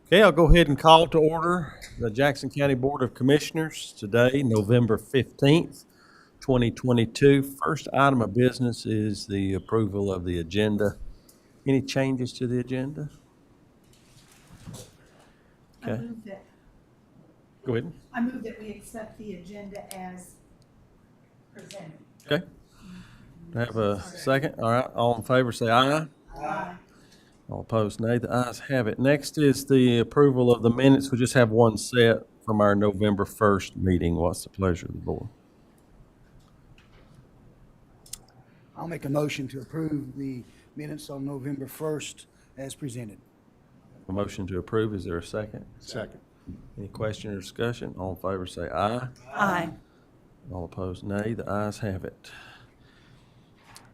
Okay, I'll go ahead and call to order the Jackson County Board of Commissioners today, November 15th, 2022. First item of business is the approval of the agenda. Any changes to the agenda? I Okay, move that, go ahead. I move that we accept the agenda as presented. Okay. Do I have a second? All right, all in favor say aye. Aye. All opposed, nay. The ayes have it. Next is the approval of the minutes. We just have one set from our November 1st meeting. What's the pleasure of the board? I'll make a motion to approve the minutes on November 1st as presented. A motion to approve. Is there a second? Second. Any question or discussion? All in favor say aye. Aye. All opposed, nay. The ayes have it.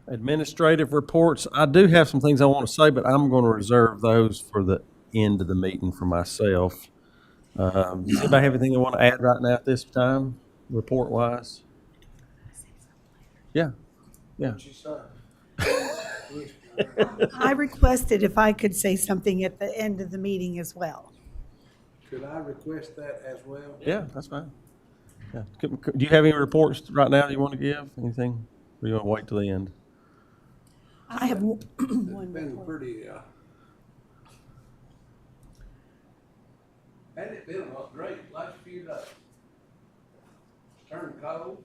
Administrative reports. I do have some things I want to say, but I'm going to reserve those for the end of the meeting for myself. Does anybody have anything they want to add right now at this time, report-wise? Yeah, yeah. I requested if I could say something at the end of the meeting as well. Could I request that as well? Yeah, that's fine. Yeah. Do you have any reports right now you want to give? Anything? Or you want to wait till the end? I have one It's been report. pretty, hadn't it been great last few days? It's turned cold,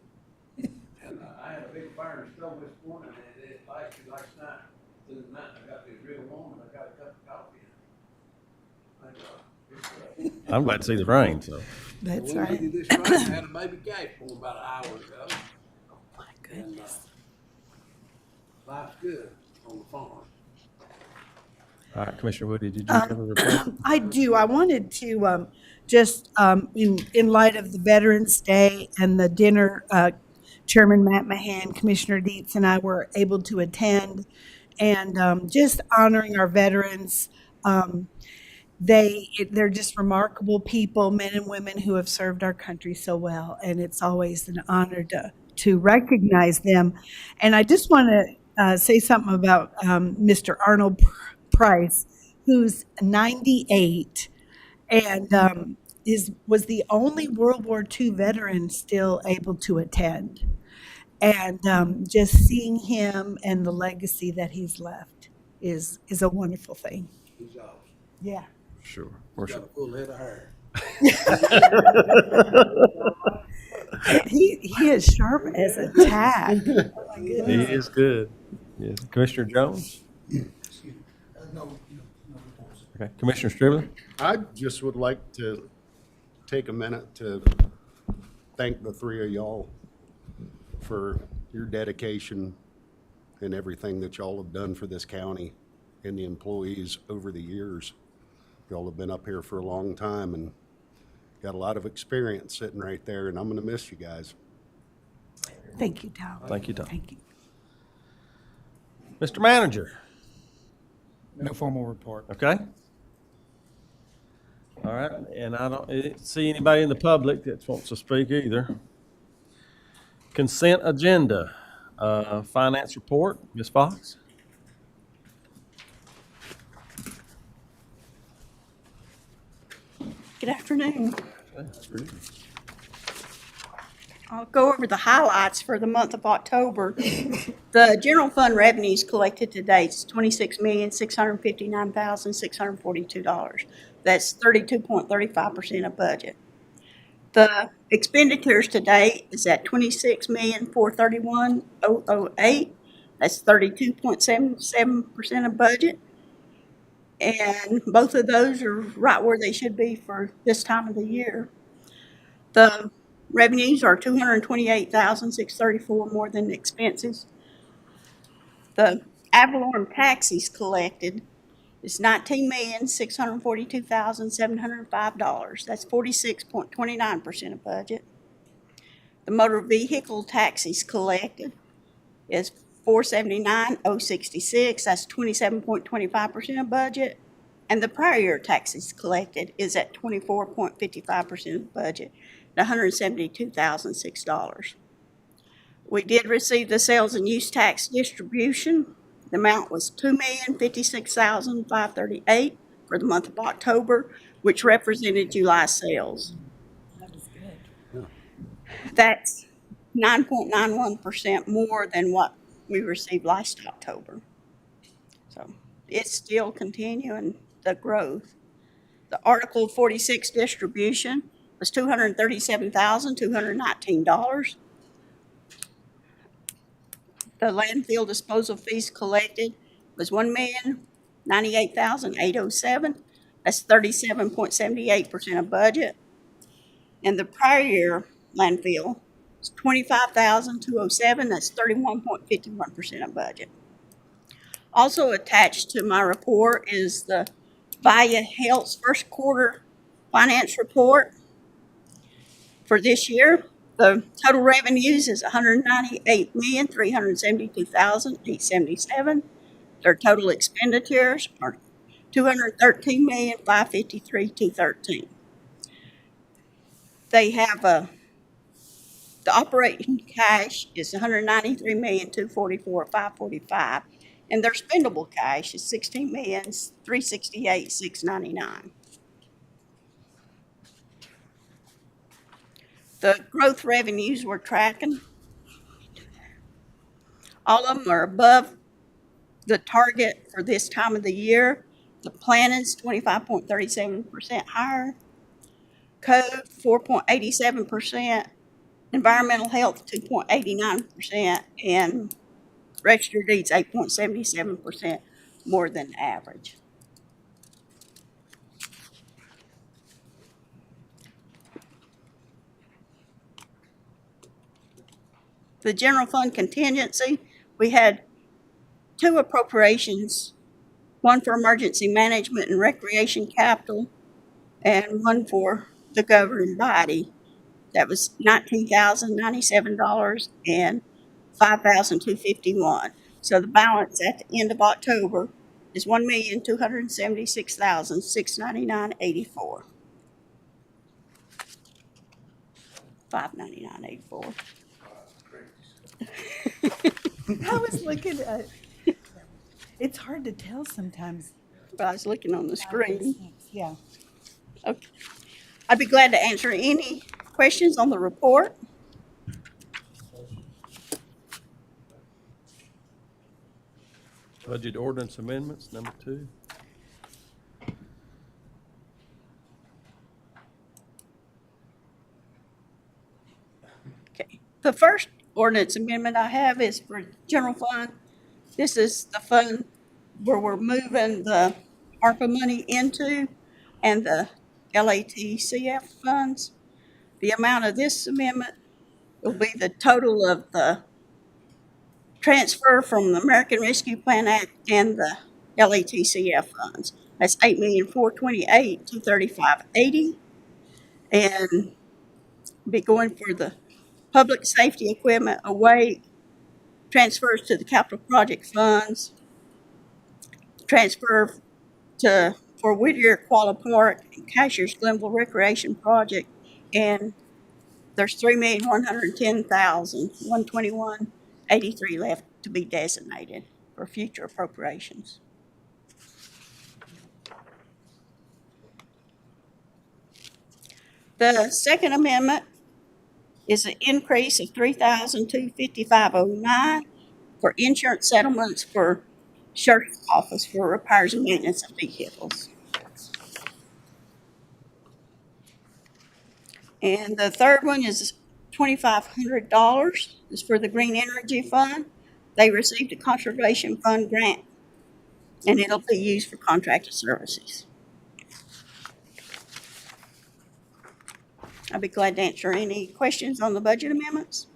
and I had a big fire in the stove this morning, and it lasted last night. Through the night, I got this real warm, and I got a cup of coffee. It's, I'm glad to see the rain, so. That's we right. needed this rain. I had a baby calf born about an hour ago. My goodness. Life's good on the farm. All right, Commissioner Woody, did you have a report? I do. I wanted to just in light of the Veterans Day and the dinner, Chairman Matt Mahan, Commissioner Dietz, and I were able to attend, and just honoring our veterans. They're just remarkable people, men and women who have served our country so well, and it's always an honor to recognize them. And I just want to say something about Mr. Arnold Price, who's 98 and was the only World War II veteran still able to attend. And just seeing him and the legacy that he's left is a wonderful thing. He's awesome. Yeah. Sure. He's got a full head of hair. He is sharp as a tack. Oh, my He goodness. is good. Yes. Commissioner Jones? Okay. Commissioner Stribley? I just would like to take a minute to thank the three of y'all for your dedication and everything that y'all have done for this county and the employees over the years. Y'all have been up here for a long time and got a lot of experience sitting right there, and I'm going to miss you guys. Thank you, Tom. Thank you, Tom. Thank you. Mr. Manager? No formal report. Okay. All right, and I don't see anybody in the public that wants to speak either. Consent agenda, finance report, Ms. Fox? Good afternoon. That's pretty. I'll go over the highlights for the month of October. The general fund revenues collected to date is $26,659,642. That's 32.35% of budget. The expenditures to date is at $26,431,008. That's 32.77% of budget. And both of those are right where they should be for this time of the year. The revenues are $228,634 more than expenses. The ad valorem taxes collected is $19,642,705. That's 46.29% of budget. The motor vehicle taxes collected is $479,066. That's 27.25% of budget. And the prior year taxes collected is at 24.55% of budget, at $172,006. We did receive the sales and use tax distribution. The amount was $2,056,538. for the month of October, which represented July sales. That was good. That's 9.91% more than what we received last October. So it's still continuing the growth. The Article 46 distribution was $237,219. The landfill disposal fees collected was $1,098,807. That's 37.78% of budget. And the prior year landfill was $25,207. That's 31.51% of budget. Also attached to my report is the Via Health's first quarter finance report for this year. The total revenues is $198,372,877. Their total expenditures are $213,553,213. They have the operating cash is $193,244,545, and their spendable cash is $16,368,699. The growth revenues we're tracking, all of them are above the target for this time of the year. The planning's 25.37% higher, code 4.87%, environmental health 2.89%, and registered deeds 8.77% more than average. The general fund contingency, we had two appropriations, one for emergency management and recreation capital, and one for the governing body. That was $19,097 and $5,251. So the balance at the end of October is $1,276,699.84. $599.84. I was looking at, it's hard to tell sometimes. But I was looking on the screen. Yeah. Okay. I'd be glad to answer any questions on the report. Budget ordinance amendments, number 2. Okay. The first ordinance amendment I have is for general fund. This is the fund where we're moving the ARPA money into and the LATCF funds. The amount of this amendment will be the total of the transfer from the American Rescue Plan Act and the LATCF funds. That's $8,428,235.80, and be going for the public safety equipment away, transfers to the capital project funds, transfer for Whittier Koala Park and Cashier's Glenville Recreation Project, and there's $3,110,121.83 left to be designated for future appropriations. The second amendment is an increase of $3,255.09 for insurance settlements for Sheriff's Office for repairs and maintenance of vehicles. And the third one is $2,500. It's for the Green Energy Fund. They received a conservation fund grant, and it'll be used for contracted services. I'd be glad to answer any questions on the budget amendments.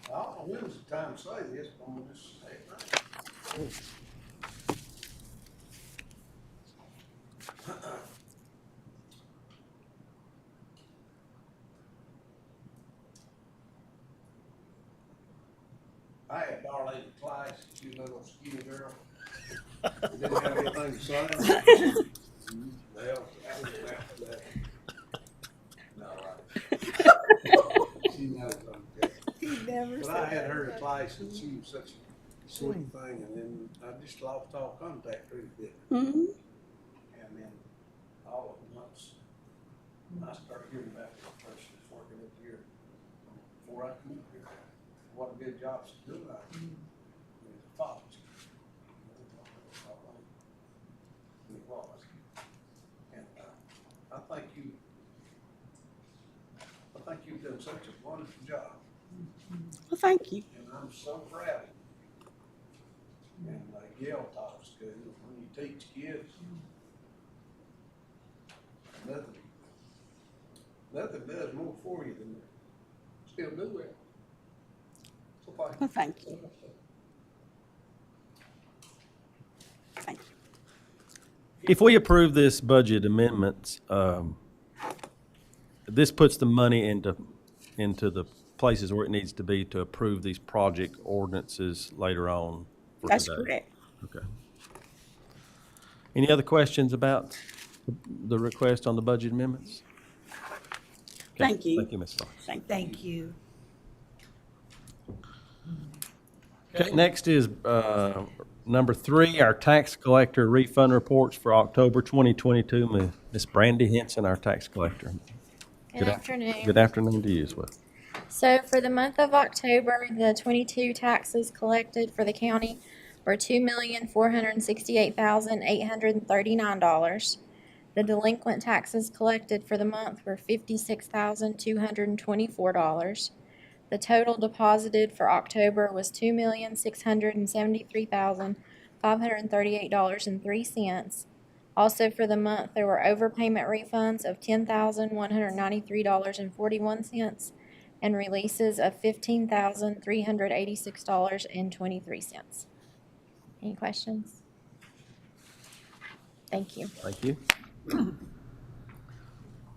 I don't know when was the time to say this, but I'm gonna just say it right. I had Darlene Clyde, she was a little skinny girl. Didn't have anything to say. Well, that was after that. No, right. She knows I'm good. He never But I had her at Clyde, and she was such a sort of thing, and then I just lost all contact with it. Mhm. And then all at once, I started hearing about this person that's working up here before I come up here. What a good job she's doing out here. It's a fault. It was. And I think you've done such a wonderful job, Well, thank you. and I'm so proud of you. And Yale taught us good, when you teach kids, nothing does more for you than still do it. So thank you. Well, thank you. Thank you. If we approve this budget amendments, this puts the money into the places where it needs to be to approve these project ordinances later on for That's today. correct. Okay. Any other questions about the request on the budget amendments? Okay. Thank you. Thank you, Ms. Fox. Thank you. Okay, next is number 3, our tax collector refund reports for October 2022. Ms. Brandy Henson, our tax collector. Good af- afternoon. Good afternoon to you as well. So for the month of October, the 22 taxes collected for the county were $2,468,839. The delinquent taxes collected for the month were $56,224. The total deposited for October was $2,673,538.03. Also for the month, there were overpayment refunds of $10,193.41 and releases of $15,386.23. Any questions? Thank you. Thank you.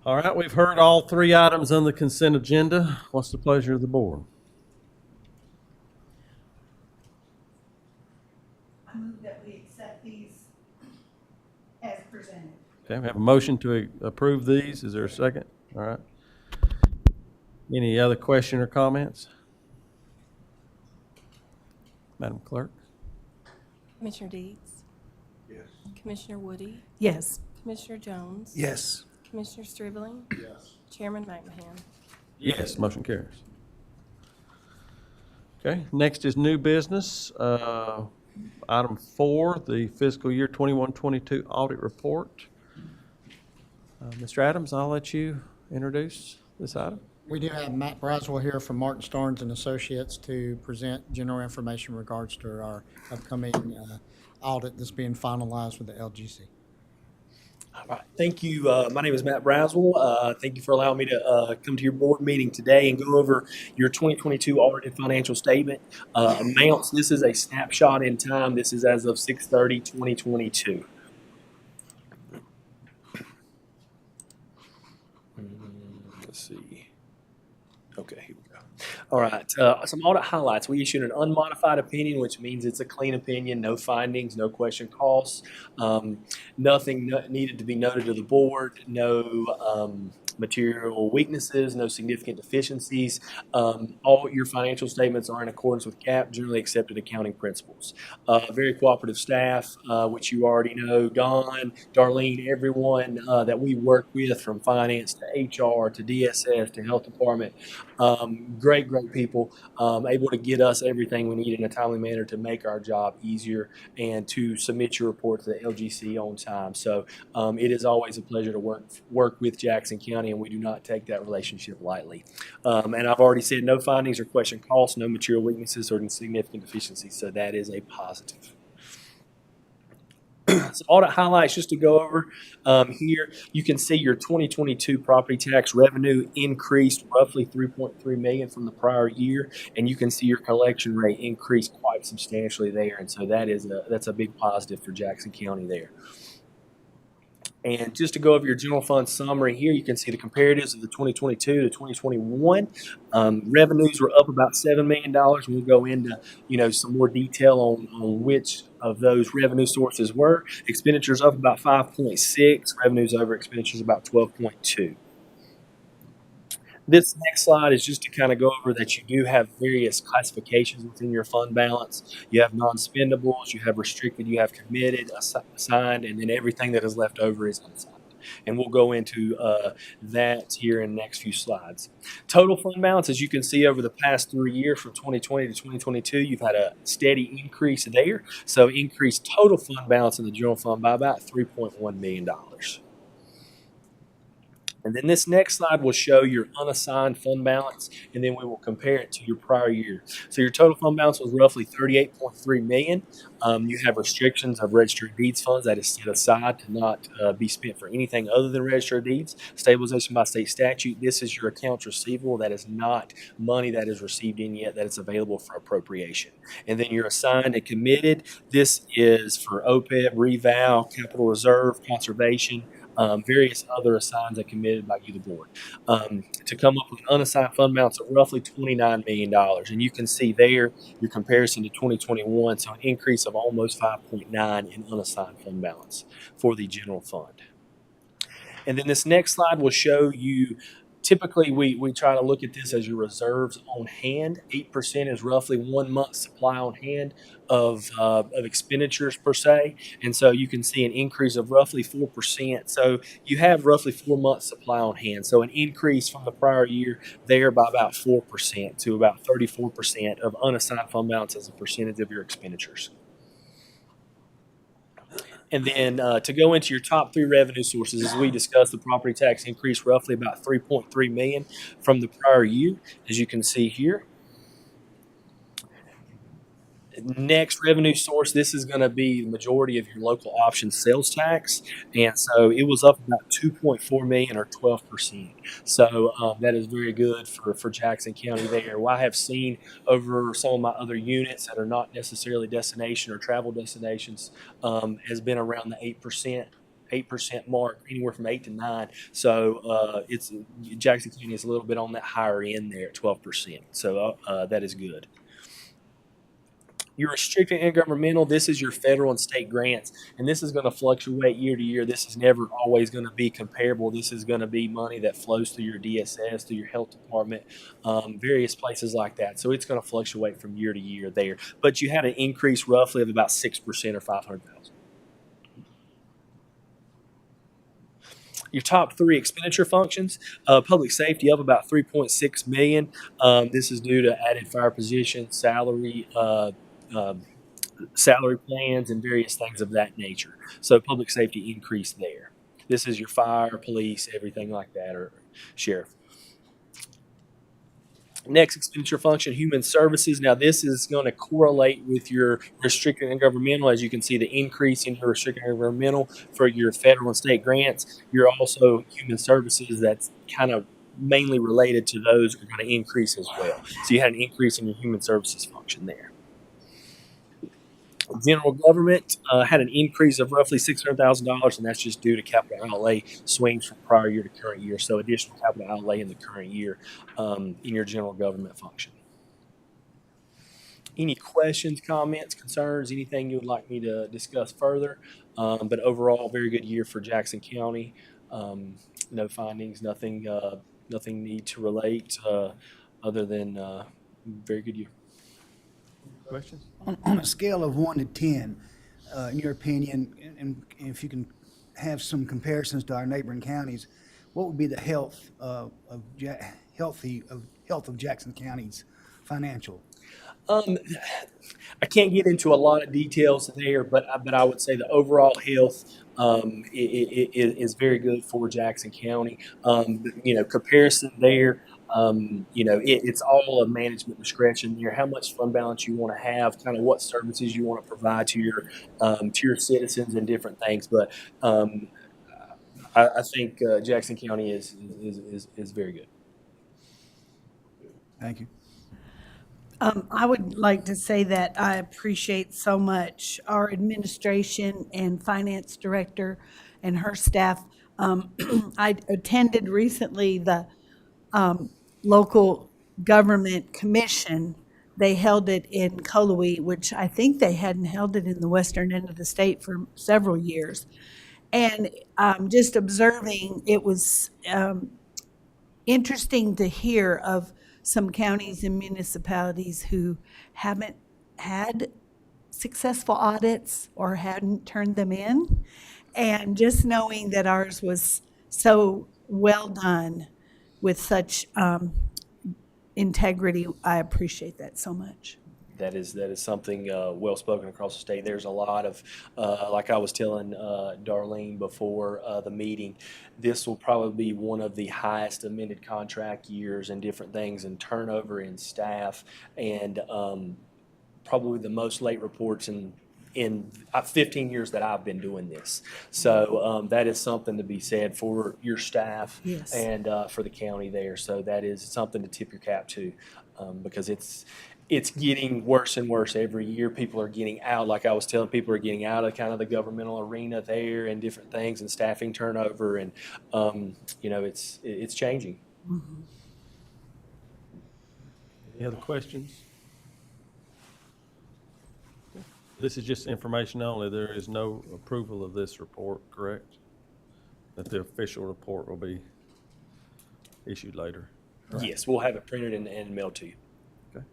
All right, we've heard all 3 items on the consent agenda. What's the pleasure of the board? I move that we accept these as presented. Okay, we have a motion to approve these. Is there a second? All right. Any other question or comments? Madam Clerk? Commissioner Deeds, Yes. Commissioner Woody, Yes. Commissioner Jones, Yes. Commissioner Stribling, Yes. Chairman McMahon. Yes, motion carries. Okay, next is new business. Item 4, the fiscal year 21-22 audit report. Mr. Adams, I'll let you introduce this item. We do have Matt Braswell here from Martin Starnes and Associates to present general information in regards to our upcoming audit that's being finalized with the LGC. All right. Thank you. My name is Matt Braswell. Thank you for allowing me to come to your board meeting today and go over your 2022 audited financial statement amounts. This is a snapshot in time. This is as of 6/30/2022. Let's see. Okay, here we go. All right, some audit highlights. We issued an unmodified opinion, which means it's a clean opinion, no findings, no question costs, nothing needed to be noted to the board, no material weaknesses, no significant deficiencies. All your financial statements are in accordance with GAAP, generally accepted accounting principles. Very cooperative staff, which you already know, Don, Darlene, everyone that we work with from finance to HR to DSS to health department. Great people, able to get us everything we need in a timely manner to make our job easier and to submit your report to the LGC on time. So it is always a pleasure to work with Jackson County, and we do not take that relationship lightly. And I've already said no findings or question costs, no material weaknesses or significant deficiencies, so that is a positive. So audit highlights just to go over here. You can see your 2022 property tax revenue increased roughly $3.3 million from the prior year, and you can see your collection rate increased quite substantially there, and so that's a big positive for Jackson County there. And just to go over your general fund summary here, you can see the comparatives of the 2022 to 2021. Revenues were up about $7 million. We'll go into some more detail on which of those revenue sources were. Expenditures up about 5.6. Revenues over expenditures about 12.2. This next slide is just to kind of go over that you do have various classifications within your fund balance. You have non-spendables, you have restricted, you have committed, assigned, and then everything that is left over is unassigned. And we'll go into that here in the next few slides. Total fund balance, as you can see over the past 3 years from 2020 to 2022, you've had a steady increase there. So increased total fund balance in the general fund by about $3.1 million. And then this next slide will show your unassigned fund balance, and then we will compare it to your prior year. So your total fund balance was roughly $38.3 million. You have restrictions of registered deeds funds that is set aside to not be spent for anything other than registered deeds. Stabilization by state statute, this is your accounts receivable. That is not money that is received in yet, that is available for appropriation. And then your assigned and committed, this is for OPEB, reval, capital reserve, conservation, various other assigns and committed by you, the board, to come up with an unassigned fund balance of roughly $29 million. And you can see there your comparison to 2021, so an increase of almost 5.9 in unassigned fund balance for the general fund. And then this next slide will show you, typically we try to look at this as your reserves on hand. 8% is roughly 1 month's supply on hand of expenditures per se. And so you can see an increase of roughly 4%. So you have roughly 4 months supply on hand. So an increase from the prior year there by about 4% to about 34% of unassigned fund balance as a percentage of your expenditures. And then to go into your top 3 revenue sources, as we discussed, the property tax increased roughly about $3.3 million from the prior year, as you can see here. Next revenue source, this is going to be the majority of your local option sales tax, and so it was up about $2.4 million or 12%. So that is very good for Jackson County there. What I have seen over some of my other units that are not necessarily destination or travel destinations has been around the 8% mark, anywhere from 8 to 9. So it's Jackson County is a little bit on that higher end there at 12%. So that is good. Your restricted intergovernmental, this is your federal and state grants, and this is going to fluctuate year to year. This is never always going to be comparable. This is going to be money that flows through your DSS, through your health department, various places like that. So it's going to fluctuate from year to year there. But you had an increase roughly of about 6% or $500,000. Your top 3 expenditure functions, public safety up about $3.6 million. This is due to added fire positions, salary plans, and various things of that nature. So public safety increased there. This is your fire, police, everything like that, or sheriff. Next expenditure function, human services. Now this is going to correlate with your restricted and governmental. As you can see, the increase in your restricted and governmental for your federal and state grants. You're also human services, that's kind of mainly related to those, are going to increase as well. So you had an increase in your human services function there. General government had an increase of roughly $600,000, and that's just due to capital outlay swings from prior year to current year. So additional capital outlay in the current year in your general government function. Any questions, comments, concerns, anything you would like me to discuss further? But overall, very good year for Jackson County. No findings, nothing need to relate other than very good year. Questions? On a scale of 1 to 10, in your opinion, and if you can have some comparisons to our neighboring counties, what would be the health of Jackson County's financial? I can't get into a lot of details there, but I would say the overall health is very good for Jackson County. Comparison there. It's all a management discretion here, how much fund balance you want to have, kind of what services you want to provide to your citizens and different things. But I think Jackson County is very good. Thank you. I would like to say that I appreciate so much our administration and finance director and her staff. I attended recently the local government commission. They held it in Cullowhee, which I think they hadn't held it in the western end of the state for several years. And just observing, it was interesting to hear of some counties and municipalities who haven't had successful audits or hadn't turned them in. And just knowing that ours was so well done with such integrity, I appreciate that so much. That is something well spoken across the state. There's a lot of, like I was telling Darlene before the meeting, this will probably be one of the highest amended contract years and different things, and turnover in staff, and probably the most late reports in 15 years that I've been doing this. So that is something to be said for your staff. Yes. And for the county there. So that is something to tip your cap to, because it's getting worse and worse every year. People are getting out, like I was telling people, are getting out of kind of the governmental arena there and different things, and staffing turnover, and it's changing. Any other questions? This is just information only. There is no approval of this report, correct? That the official report will be issued later. Yes, we'll have it printed and mailed to you. Okay.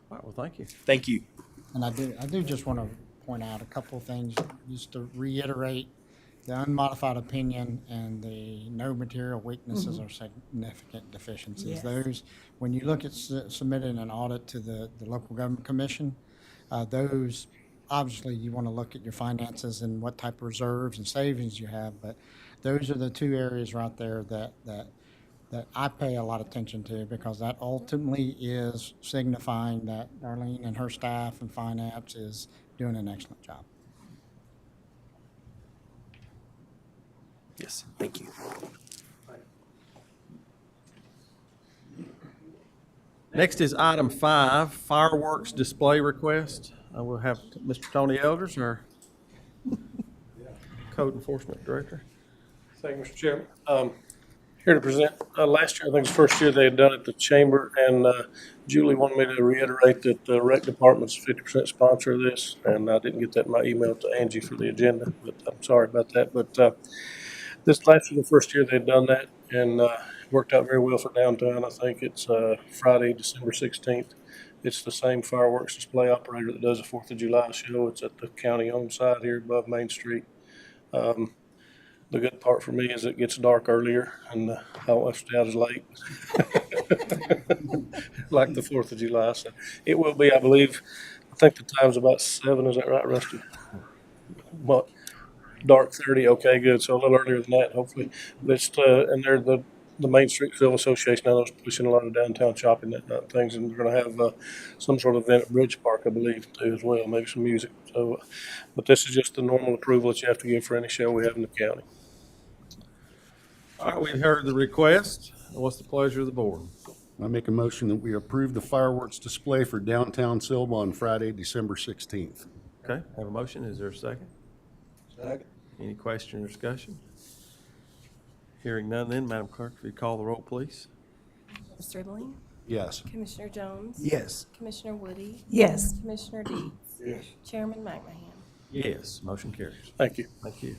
All right, well, thank you. Thank you. And I do just want to point out a couple of things, just to reiterate the unmodified opinion and the no material weaknesses or significant deficiencies. Yes. Those, when you look at submitting an audit to the local government commission, those, obviously you want to look at your finances and what type of reserves and savings you have, but those are the two areas right there that I pay a lot of attention to, because that ultimately is signifying that Darlene and her staff and finance is doing an excellent job. Yes, thank you. Next is item 5, fireworks display request. I will have Mr. Tony Elders, our Code Enforcement Director. Thank you, Mr. Chairman. Here to present, last year, I think it's the first year they had done it at the chamber, and Julie wanted me to reiterate that the rec department's 50% sponsor of this, and I didn't get that in my email to Angie for the agenda, but I'm sorry about that. But this last year, the first year they'd done that, and worked out very well for downtown. I think it's Friday, December 16th. It's the same fireworks display operator that does the 4th of July show. It's at the county-owned site here above Main Street. The good part for me is it gets dark earlier, and I don't have to stay out as late, like the 4th of July. So it will be, I believe, I think the time's about 7. Is that right, Rusty? But dark 30. Okay, good. So a little earlier than that, hopefully. But it's and they're the Main Street Film Association. I know is pushing a lot of downtown shopping and things, and they're going to have some sort of event at Bridge Park, I believe, too, as well. Maybe some music. So, but this is just the normal approval that you have to give for any show we have in the county. All right, we've heard the request. What's the pleasure of the board? I make a motion that we approve the fireworks display for downtown Silva on Friday, December 16th. Okay, have a motion. Is there a second? Second. Any question or discussion? Hearing none then, Madam Clerk, if you call the roll, please. Mr. Stribling? Yes. Commissioner Jones? Yes. Commissioner Woody? Yes. Commissioner Deeds? Yes. Chairman McMahon? Yes, motion carries. Thank you. Thank you.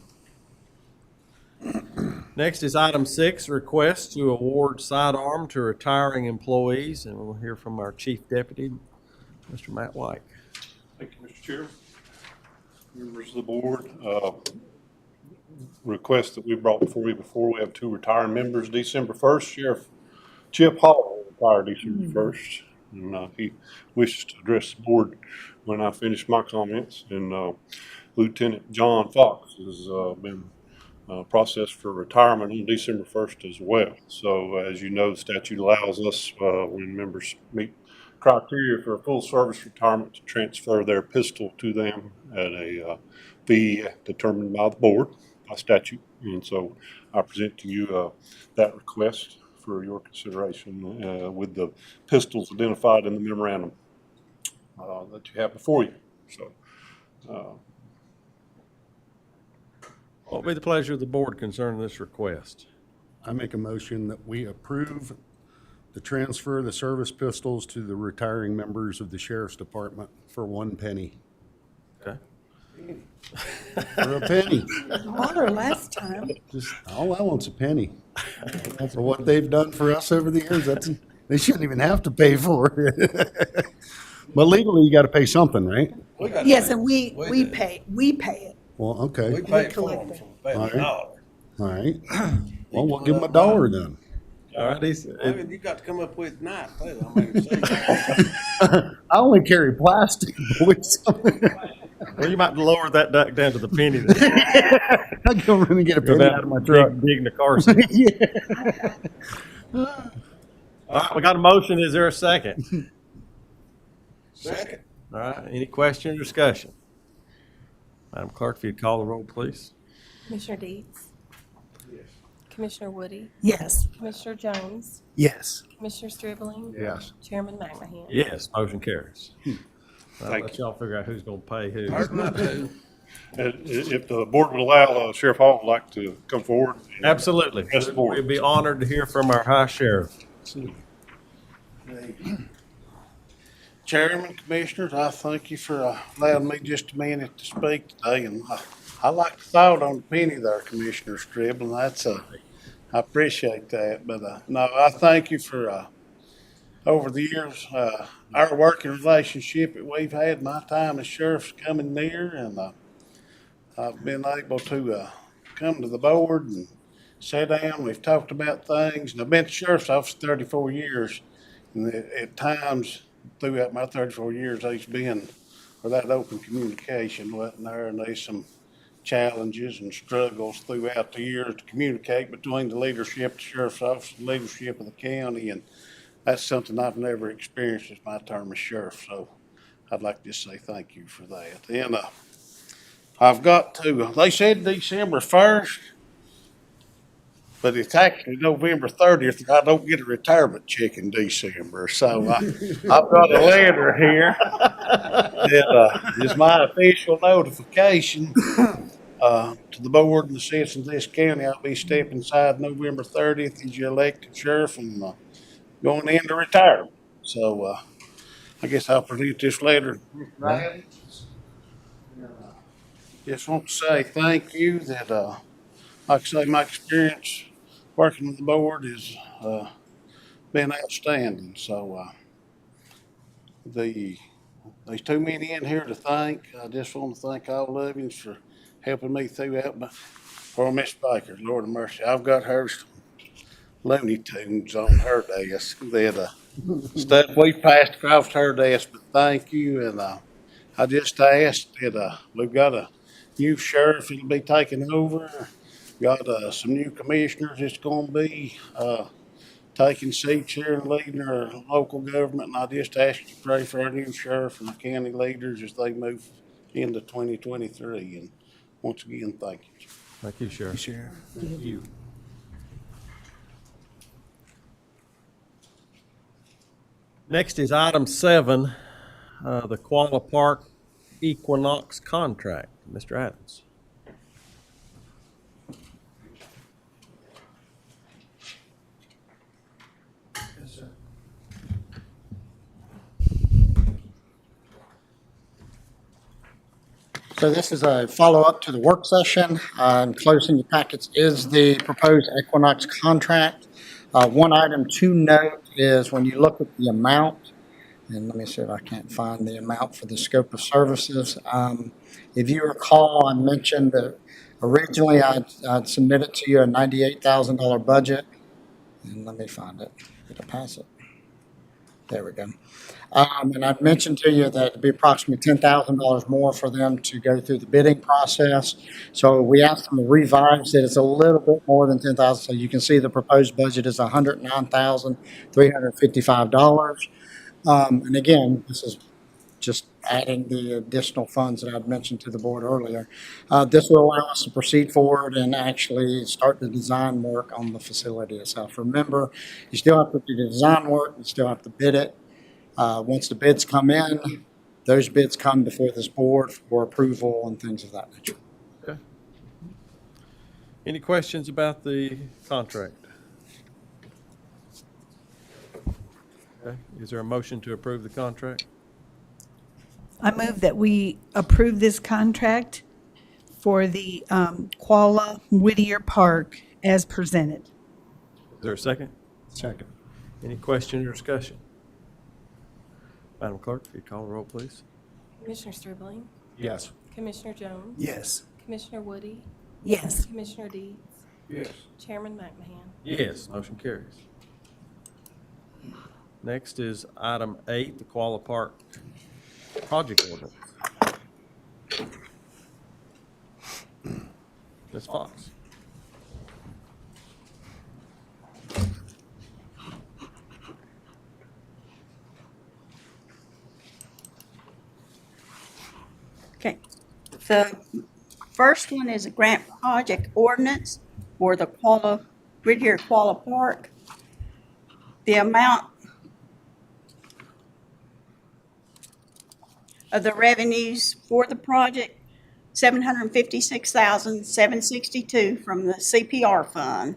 Next is item 6, request to award sidearm to retiring employees, and we'll hear from our Chief Deputy, Mr. Matt White. Thank you, Mr. Chair. Members of the board, request that we brought before you before. We have 2 retiring members. December 1st, Sheriff Chip Hall retired December 1st, and he wishes to address the board when I finish my comments. And Lieutenant John Fox has been processed for retirement on December 1st as well. So as you know, the statute allows us, when members meet criteria for a full service retirement, to transfer their pistol to them at a fee determined by the board by statute. And so I present to you that request for your consideration with the pistols identified in the memorandum that you have before you. So What will be the pleasure of the board concerning this request? I make a motion that we approve the transfer of the service pistols to the retiring members of the Sheriff's Department for 1 penny. Okay. For a penny. Water last time. Just, all I want's a penny. For what they've done for us over the years, they shouldn't even have to pay for it. But legally, you gotta pay something, right? We got Yes, to and we pay it. Well, We okay, pay for collect them, it. so we pay All a right. dollar. all right. Well, we'll give them $1 then. All right, I mean, you got to come up with nine, too. I mean, see. I only carry plastic, boys. well, you might lower that duck down to the penny then. I go run and get a penny out of my truck. Digging the car seat. Yeah. All right, we got a motion. Is there a second? Second. All right, any question or discussion? Madam Clerk, if you'd call the roll, please. Commissioner Deeds? Commissioner Woody? Yes. Commissioner Jones? Yes. Commissioner Stribling? Yes. Chairman McMahon? Yes, motion carries. I'll Thank let y'all figure out who's gonna pay who. Hurt my too. If the board would allow, Sheriff Hall would like to come forward. Absolutely. Yes, board. We'd be honored to hear from our high sheriff. Chairman, Commissioners, I thank you for allowing me just a minute to speak today, and I like the thought on the penny there, Commissioner Stribling. I appreciate that, but no, I thank you for over the years our working relationship that we've had. My time as sheriff's coming near, and I've been able to come to the board and sit down. We've talked about things, and I've been at the sheriff's office 34 years, and at times throughout my 34 years, there's been, or that open communication wasn't there, and there's some challenges and struggles throughout the years to communicate between the leadership of the sheriff's office and leadership of the county, and that's something I've never experienced as my term as sheriff, so I'd like to just say thank you for that. And I've got to, they said December 1st, but it's actually November 30th, and I don't get a retirement check in December. So I've got a letter here that is my official notification to the board and the citizens of this county. I'll be stepping aside November 30th as your elected sheriff and going into retirement. So I guess I'll present this letter. Just want to say thank you that, like I say, my experience working with the board has been outstanding. So there's too many in here to thank. I just want to thank all of you for helping me throughout. But for Miss Baker, Lord of mercy, I've got her Looney Tunes on her desk that stuff we passed across her desk. But thank you, and I just asked that we've got a new sheriff that'll be taking over. Got some new commissioners that's going to be taking seats here and leading our local government. And I just ask you to pray for our new sheriff and the county leaders as they move into 2023. And once again, thank you. Thank you, Sheriff. Sheriff. Thank you. Next is item 7, the Koala Park Equinox contract. Mr. Adams. So this is a follow-up to the work session. Enclosed in your packets is the proposed Equinox contract. One item to note is when you look at the amount, and let me see if I can't find the amount for the scope of services. If you recall, I mentioned that originally I'd submitted to you a $98,000 budget. And let me find it. Did I pass it? There we go. And I mentioned to you that it'd be approximately $10,000 more for them to go through the bidding process. So we asked them to revise it. It's a little bit more than $10,000. So you can see the proposed budget is $109,355. And again, this is just adding the additional funds that I'd mentioned to the board earlier. This will allow us to proceed forward and actually start the design work on the facility itself. Remember, you still have to do the design work, you still have to bid it. Once the bids come in, those bids come before this board for approval and things of that nature. Okay. Any questions about the contract? Okay. Is there a motion to approve the contract? I move that we approve this contract for the Kuala Whittier Park as presented. Is there a second? Second. Any questions or discussion? Madam Clerk, if you call the roll, please. Commissioner Stribling, Yes. Commissioner Jones, Yes. Commissioner Woody, Yes. Commissioner Deeds, Yes. Chairman McMahon. Yes, motion carries. Next is item 8, the Kuala Park project ordinance. Ms. Fox. Okay. The first one is a grant project ordinance for the Whittier Kuala Park. The amount of the revenues for the project, $756,762 from the CPR fund.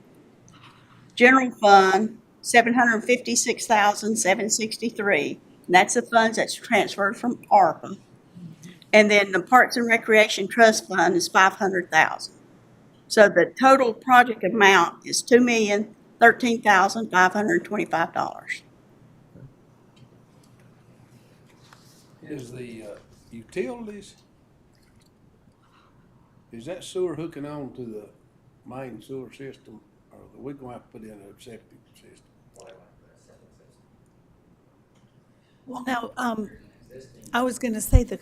General fund, $756,763, and that's the funds that's transferred from ARPA. And then the Parks and Recreation Trust Fund is $500,000. So the total project amount is $2,013,525. Is the utilities, is that sewer hooking on to the main sewer system, or are we gonna have to put in a septic system? Well, now, I was going to say the,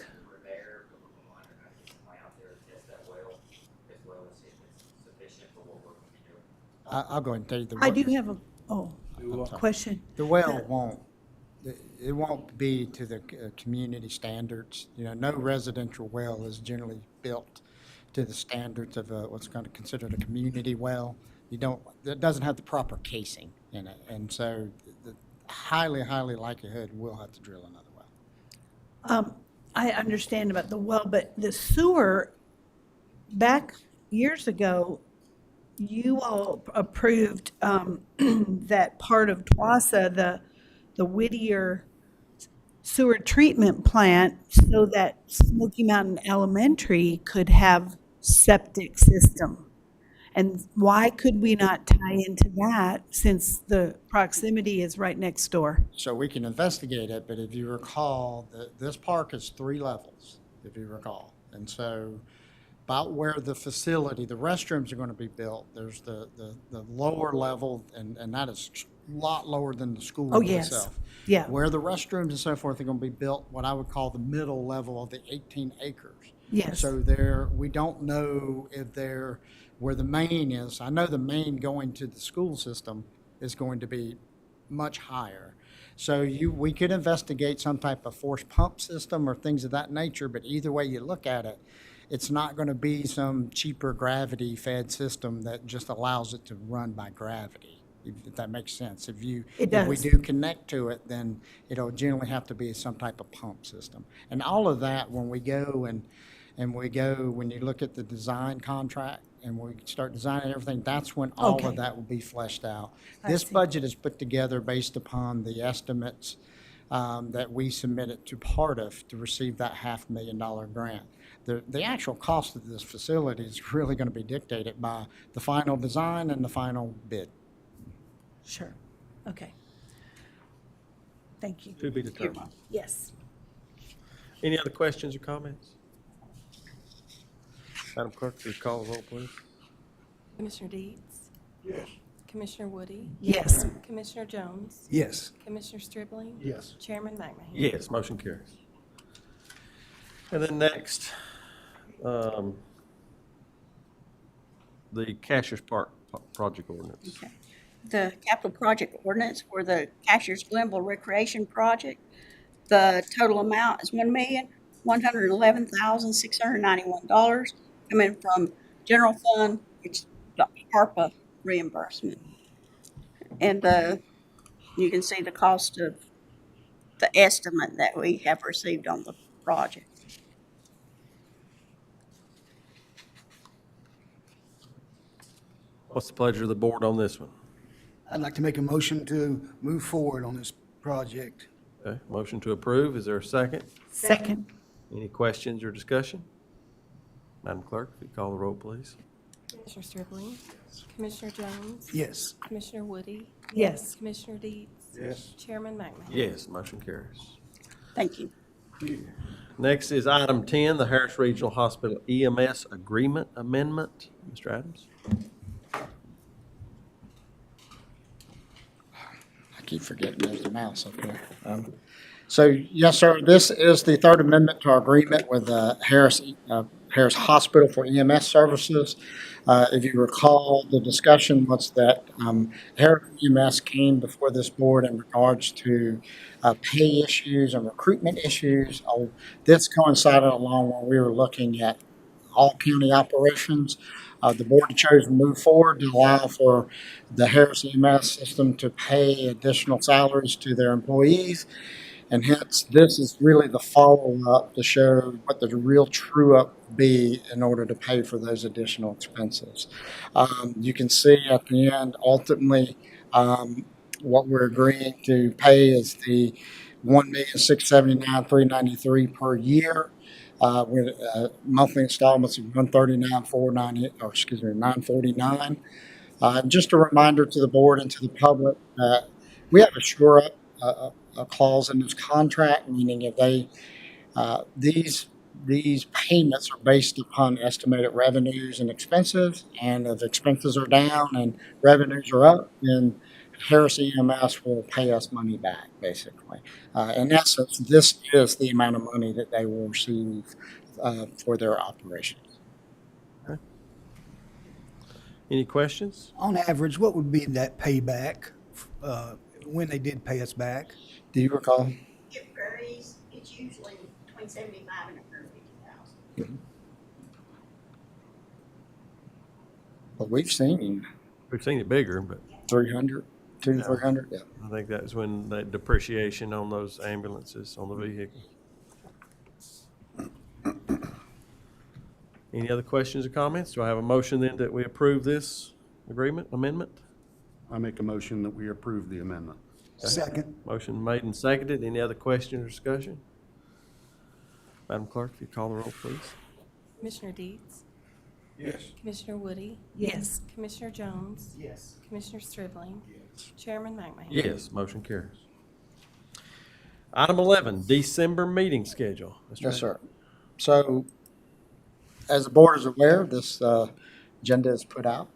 I'll go ahead and tell you the. I do have a, question. The well won't, it won't be to the community standards. You know, no residential well is generally built to the standards of what's kind of considered a community well. You don't, it doesn't have the proper casing in it. And so the highly likelihood we'll have to drill another well. I understand about the well, but the sewer, back years ago, you all approved that part of TWASA, the Whittier sewer treatment plant, so that Smoky Mountain Elementary could have septic system. And why could we not tie into that since the proximity is right next door? So we can investigate it, but if you recall, this park is 3 levels, if you recall. And so about where the facility, the restrooms are going to be built, there's the lower level, and that is a lot lower than the school Oh, yes. itself. Yeah. Where the restrooms and so forth are going to be built, what I would call the middle level of the 18 acres. Yes. So we don't know if they're, where the main is, I know the main going to the school system is going to be much higher. So we could investigate some type of force pump system or things of that nature, but either way you look at it, it's not going to be some cheaper gravity fed system that just allows it to run by gravity, if that makes sense. If we does. do connect to it, then it'll generally have to be some type of pump system. And all of that, when we go when you look at the design contract and we start designing everything, that's when all Okay. of that will be fleshed out. I This see. budget is put together based upon the estimates that we submitted to PARTIF to receive that $500,000 grant. The actual cost of this facility is really going to be dictated by the final design and the final bid. Sure. Okay. Thank you. To be determined. Yes. Any other questions or comments? Madam Clerk, please call the roll, please. Commissioner Deeds, Yes. Commissioner Woody, Yes. Commissioner Jones, Yes. Commissioner Stribling, Yes. Chairman McMahon. Yes, motion carries. And then next, the Cashers Park project ordinance. Okay. The capital project ordinance for the Cashers Glenville Recreation Project. The total amount is $1,111,691 coming from general fund, which is the ARPA reimbursement. And you can see the cost of the estimate that we have received on the project. What's the pleasure of the board on this one? I'd like to make a motion to move forward on this project. Okay, motion to approve. Is there a second? Second. Any questions or discussion? Madam Clerk, if you call the roll, please. Commissioner Stribling? Commissioner Jones? Yes. Commissioner Woody? Yes. Commissioner Deeds? Yes. Chairman McMahon? Yes, motion carries. Thank you. Next is item 10, the Harris Regional Hospital EMS Agreement Amendment. Mr. Adams? I keep forgetting there's a mouse up there. So, yes, sir, this is the third amendment to our agreement with Harris Hospital for EMS services. If you recall, the discussion was that Harris EMS came before this board in regards to pay issues and recruitment issues. This coincided along when we were looking at all county operations. The board chose to move forward to allow for the Harris EMS system to pay additional salaries to their employees. And hence, this is really the follow-up to show what the real true-up be in order to pay for those additional expenses. You can see at the end, ultimately, what we're agreeing to pay is the $1,679,393 per year, with monthly installments of $949. Just a reminder to the board and to the public that we have a shore-up a clause in this contract, meaning if these payments are based upon estimated revenues and expenses, and if expenses are down and revenues are up, then Harris EMS will pay us money back, basically. In essence, this is the amount of money that they will receive for their operations. Any questions? On average, what would be that payback when they did pay us back? Do you recall? It varies. It's usually between 75 and 150,000. But we've seen We've seen it bigger, but 300, 300, yeah. I think that's when that depreciation on those ambulances, on the vehicle. Any other questions or comments? Do I have a motion then that we approve this amendment? I make a motion that we approve the amendment. Second. Motion made and seconded. Any other question or discussion? Madam Clerk, if you call the roll, please. Commissioner Deeds? Yes. Commissioner Woody? Yes. Commissioner Jones? Yes. Commissioner Stribling? Chairman McMahon? Yes, motion carries. Item 11, December meeting schedule. Mr. Yes, sir. So, as the board is aware, this agenda is put out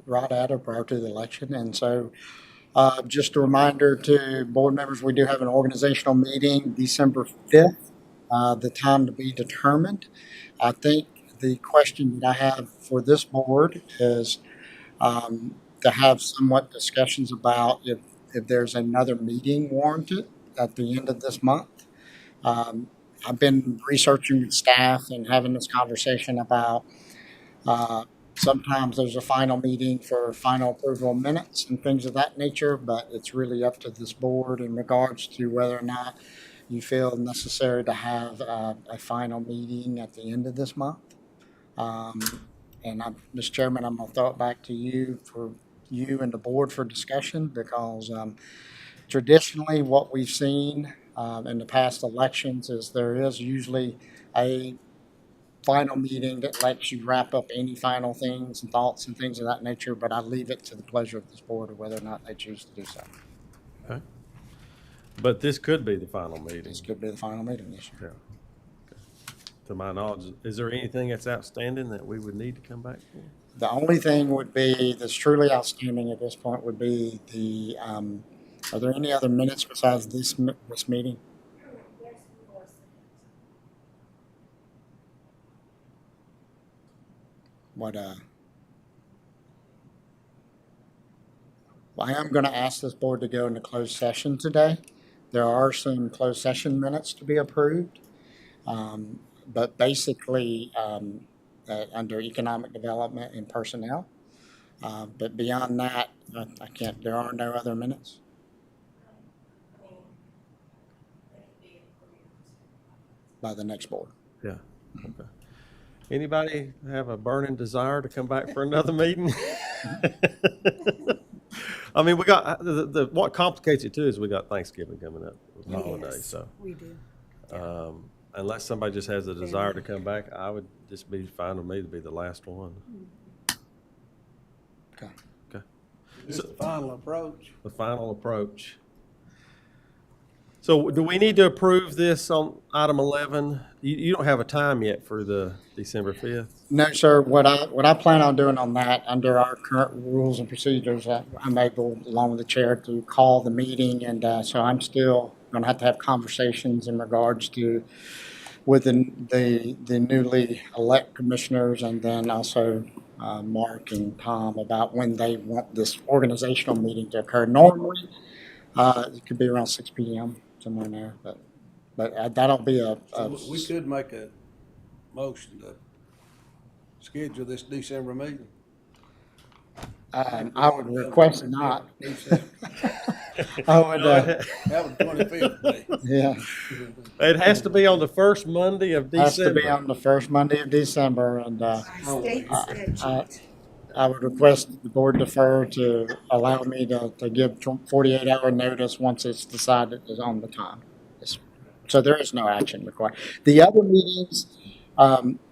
right at or prior to the election. And so, just a reminder to board members, we do have an organizational meeting December 5th, the time to be determined. I think the question that I have for this board is to have somewhat discussions about if there's another meeting warranted at the end of this month. I've been researching with staff and having this conversation about sometimes there's a final meeting for final approval of minutes and things of that nature, but it's really up to this board in regards to whether or not you feel necessary to have a final meeting at the end of this month. Mr. Chairman, I'm going to throw it back to you and the board for discussion, because traditionally what we've seen in the past elections is there is usually a final meeting that lets you wrap up any final things and thoughts and things of that nature, but I leave it to the pleasure of this board of whether or not they choose to do so. Okay. But this could be the final meeting. This could be the final meeting this year. Yeah. Okay. To my knowledge, is there anything that's outstanding that we would need to come back for? The only thing would be, that's truly outstanding at this point would be the, are there any other minutes besides this meeting? Well, I am going to ask this board to go into closed session today. There are some closed session minutes to be approved, but basically under economic development and personnel. But beyond that, I can't. There are no other minutes. By the next board. Yeah. Okay. Anybody have a burning desire to come back for another meeting? I mean, we got what complicates it too is we got Thanksgiving coming up with the holiday, Yes, so we do. Unless somebody just has a desire to come back, I would just be fine with me to be the last one. Okay. Okay. This is the final approach. The final approach. So do we need to approve this on item 11? You don't have a time yet for the December 5th? No, sir. What I plan on doing on that, under our current rules and procedures, I'm able, along with the chair, to call the meeting, and so I'm still going to have conversations in regards to with the newly elect commissioners, and then also Mark and Tom about when they want this organizational meeting to occur. Normally, it could be around 6 p.m. somewhere in there, but that'll be We could make a motion to schedule this December meeting. I would request not. I would, That was 25th day. yeah. It has to be on the first Monday of Has to be December. on the first Monday of December, and State statute. I would request the board defer to allow me to give 48-hour notice once it's decided is on the time. So there is no action required. The other meetings,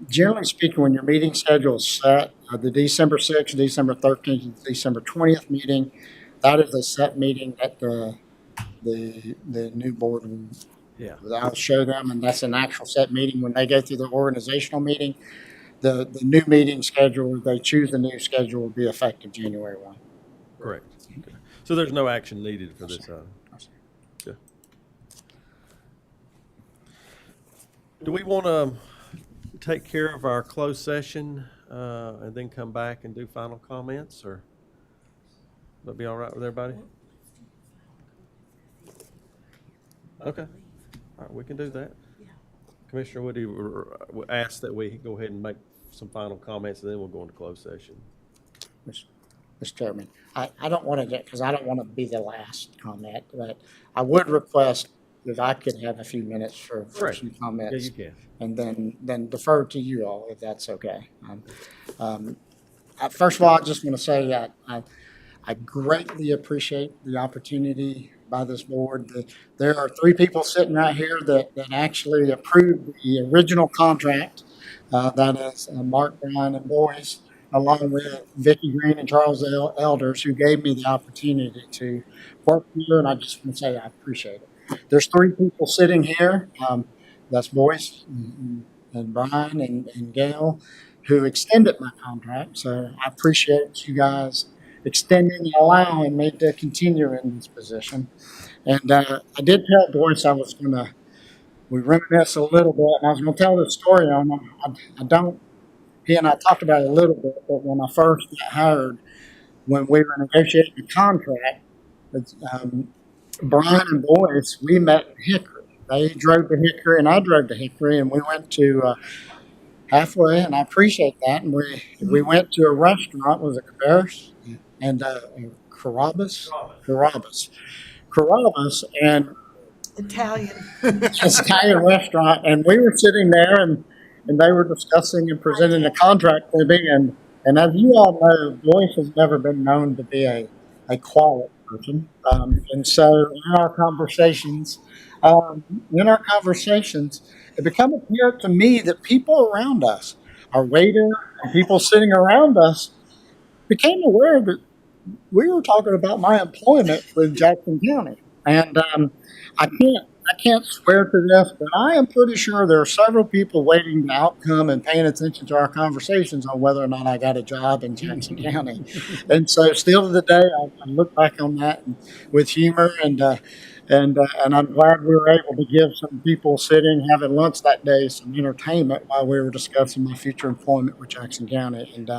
generally speaking, when your meeting schedule is set, the December 6th, December 13th, and December 20th meeting, that is a set meeting at the new board. Yeah. I'll show them, and that's an actual set meeting. When they go through the organizational meeting, the new meeting schedule, if they choose the new schedule, will be effective January 1. Correct. Okay. So there's no action needed for this item. Okay. Do we want to take care of our closed session and then come back and do final comments, or that be all right with everybody? Okay. All right, we can do that. Commissioner Woody asked that we go ahead and make some final comments, and then we'll go into closed session. Mr. Chairman, I don't want to get, because I don't want to be the last comment, but I would request that I could have a few minutes for Right. some comments. Yeah, you can. And then defer to you all, if that's okay. First of all, I just want to say that I greatly appreciate the opportunity by this board. There are 3 people sitting right here that actually approved the original contract. That is Mark, Brian, and Boyce, along with Vicki Green and Charles Elders, who gave me the opportunity to work here, and I just want to say I appreciate it. There's 3 people sitting here. That's Boyce and Brian and Gail, who extended my contract. So I appreciate you guys extending and allowing me to continue in this position. And I did tell Boyce I was going to, we reminisce a little bit, and I was going to tell this story on him. He and I talked about it a little bit, but when I first got hired, when we were negotiating the contract, Brian and Boyce, we met in Hickory. They drove to Hickory, and I drove to Hickory, and we went to halfway, and I appreciate that. And we went to a restaurant, was it Cabarrus? And Carrabba's, and Italian restaurant, and we were sitting there, and they were discussing and presenting a contract to me, and as you all know, Boyce has never been known to be a quiet person, and so in our conversations, it became apparent to me that people around us, our waiter, and people sitting around us, became aware that we were talking about my employment with Jackson County. And I can't swear to this, but I am pretty sure there are several people waiting the outcome and paying attention to our conversations on whether or not I got a job in Jackson County. And so still to the day, I look back on that with humor, and I'm glad we were able to give some people sitting, having lunch that day, some entertainment while we were discussing my future employment with Jackson County. And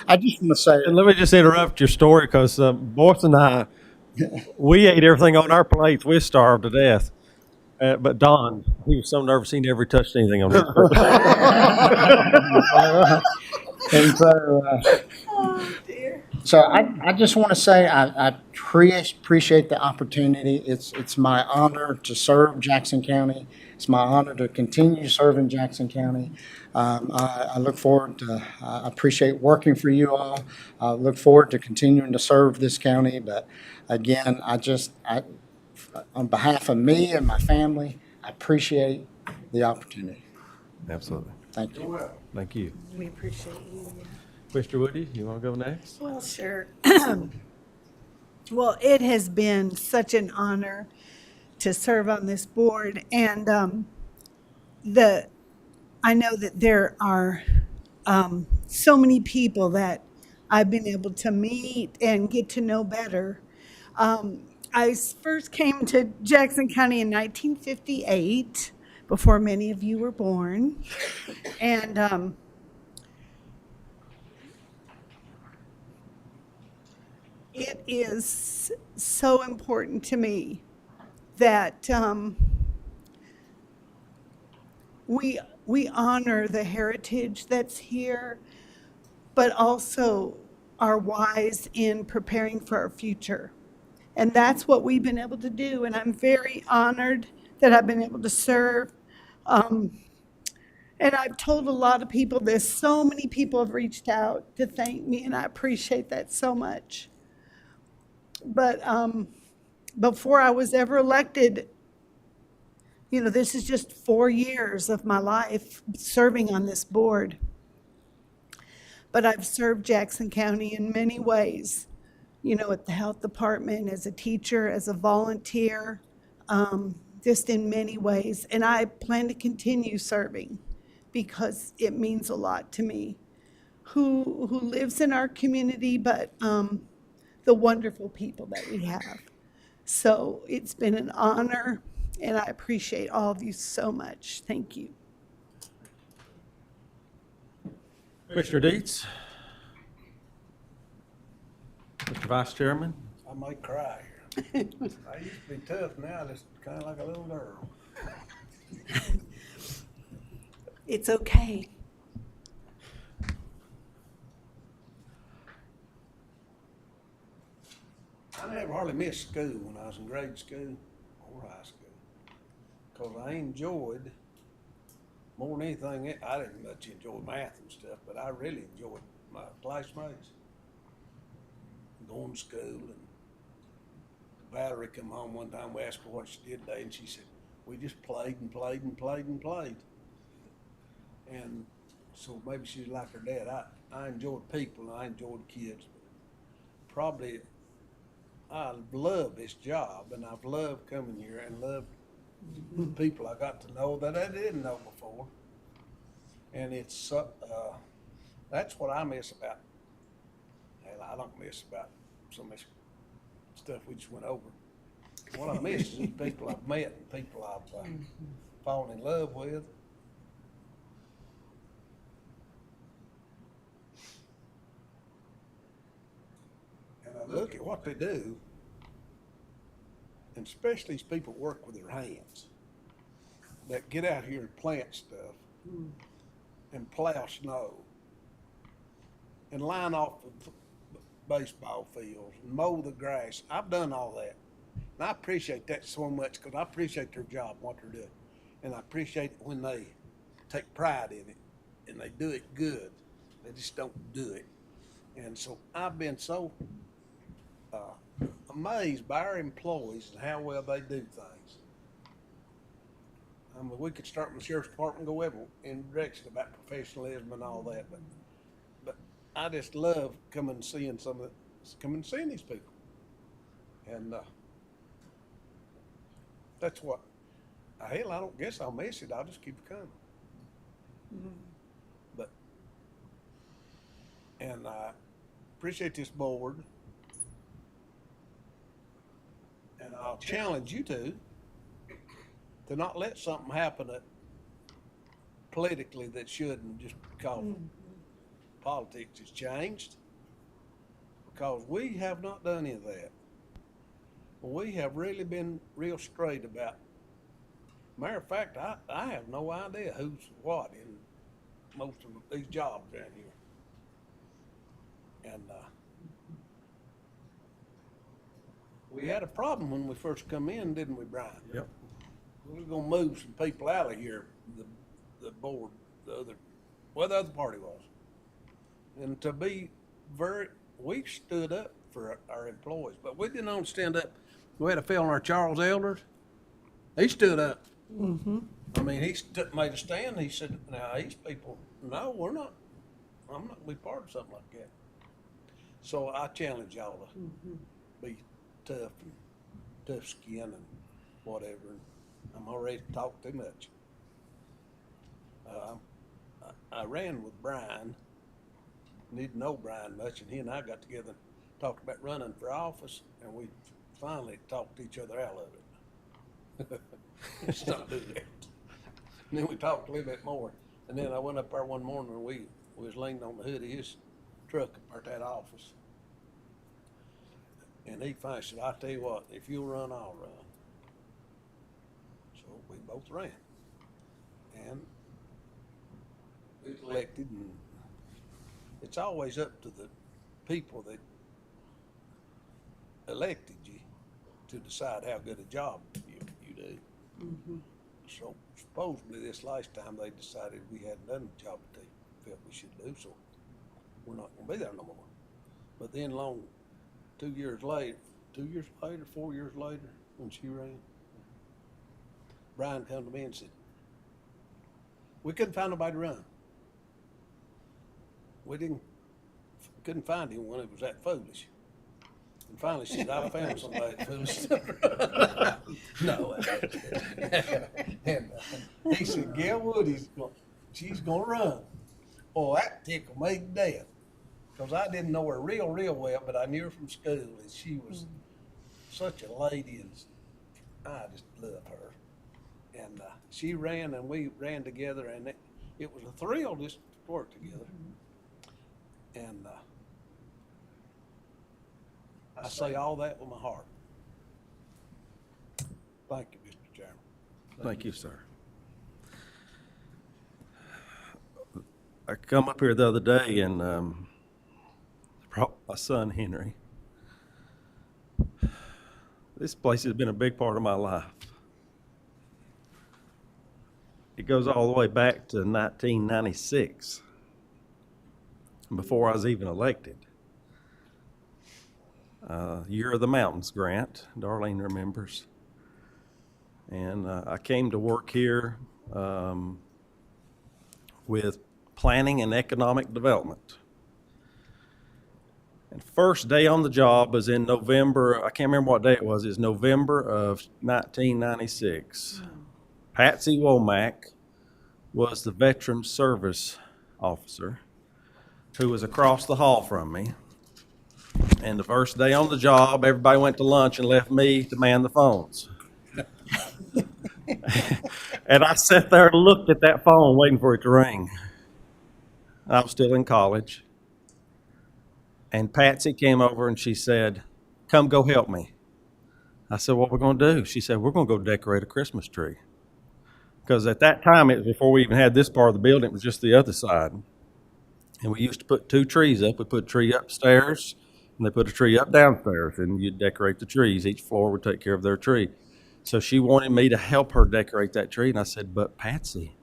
I just want to say... And let me just interrupt your story, because Boyce and I, we ate everything on our plates. We starved to death. But Don, he was so nervous he never touched anything on his plate. And so I just want to say I appreciate the opportunity. It's my honor to serve Jackson County. It's my honor to continue serving Jackson County. I look forward to, I appreciate working for you all. I look forward to continuing to serve this county. But again, on behalf of me and my family, I appreciate the opportunity. Absolutely. Thank you. Thank you. We appreciate you. Mr. Woody, you want to go next? Well, sure. Well, it has been such an honor to serve on this board, and I know that there are so many people that I've been able to meet and get to know better. I first came to Jackson County in 1958, before many of you were born, and it is so important to me that we honor the heritage that's here, but also are wise in preparing for our future. And that's what we've been able to do. And I'm very honored that I've been able to serve. And I've told a lot of people this. So many people have reached out to thank me, and I appreciate that so much. But before I was ever elected, you know, this is just 4 years of my life serving on this board. But I've served Jackson County in many ways, you know, at the health department, as a teacher, as a volunteer, just in many ways. And I plan to continue serving because it means a lot to me. Who lives in our community, but the wonderful people that we have. So it's been an honor, and I appreciate all of you so much. Thank you. Commissioner Dietz? Mr. Vice Chairman? I might cry here. I used to be tough, now just kind of like a little girl. It's okay. I never hardly missed school when I was in grade school or high school. Cause I enjoyed, more than anything, I didn't much enjoy math and stuff, but I really enjoyed my classmates. Going to school, and Valerie come home one time, we asked her what she did today, and she said, we just played and played and played and played. And so maybe she's like her dad. I enjoyed people and I enjoyed kids. Probably I love this job, and I've loved coming here and loved the people I got to know that I didn't know before. And it's that's what I miss about. Hell, I don't miss about so much stuff we just went over. What I miss is the people I've met and people I've fallen in love with. And I look at what they do, and especially these people that work with their hands, that get out here and plant stuff, and plow snow, and line off the baseball fields, and mow the grass. I've done all that. And I appreciate that so much because I appreciate their job, what they're doing. And I appreciate it when they take pride in it and they do it good. They just don't do it. And so I've been so amazed by our employees and how well they do things. I mean, we could start with the sheriff's department and go in direction about professionalism and all that, but I just love coming and seeing these people. And that's what, hell, I don't guess I'll miss it. I'll just keep it coming. But, and I appreciate this board. And I'll challenge you to not let something happen that politically that shouldn't, just because politics has changed. Because we have not done any of that. We have really been real straight about. Matter of fact, I have no idea who's what in most of these jobs around here. And we had a problem when we first come in, didn't we, Brian? Yep. We were gonna move some people out of here, the board, the other party was. And to be we stood up for our employees, but we didn't only stand up. We had a fellow, our Charles Elders. He stood up. I mean, made a stand, he said, now, these people, no, we're not, I'm not gonna be part of something like that. So I challenge y'all to be tough and tough skin and whatever, and I'm already talked too much. I ran with Brian, didn't know Brian much, and he and I got together and talked about running for office, and we finally talked each other out of it. Let's not do that. And then we talked a little bit more, and then I went up there one morning and we was leaning on the hood of his truck up at that office. And he finally said, I tell you what, if you'll run, I'll run. So we both ran. And we was elected, and it's always up to the people that elected you to decide how good a job you do. So supposedly this last time they decided we hadn't done the job that they felt we should do, so we're not gonna be there no more. But then 2 years later, 4 years later, when she ran, Brian come to me and said, we couldn't find nobody to run. We couldn't find anyone that was that foolish. And finally she said, I found somebody foolish. No. And he said, Gail Wood, she's gonna run. Oh, that tickled me to death. Because I didn't know her real well, but I knew her from school, and she was such a lady, and I just love her. And she ran, and we ran together, and it was a thrill just to work together. And I say all that with my heart. Thank you, Mr. Chairman. Thank you, sir. I come up here the other day and brought my son Henry. This place has been a big part of my life. It goes all the way back to 1996, before I was even elected. Year of the Mountains grant, Darlene remembers. And I came to work here with planning and economic development. And first day on the job was in November, I can't remember what day it was November of 1996. Patsy Womack was the Veteran Service Officer who was across the hall from me. And the first day on the job, everybody went to lunch and left me to man the phones. And I sat there and looked at that phone waiting for it to ring. I was still in college. And Patsy came over and she said, come go help me. I said, what are we going to do? She said, we're going to go decorate a Christmas tree. Because at that time, it was before we even had this part of the building, it was just the other side. And we used to put 2 trees up. We put a tree upstairs, and they put a tree up downstairs, and you'd decorate the trees. Each floor would take care of their tree. So she wanted me to help her decorate that tree, and I said, but Patsy,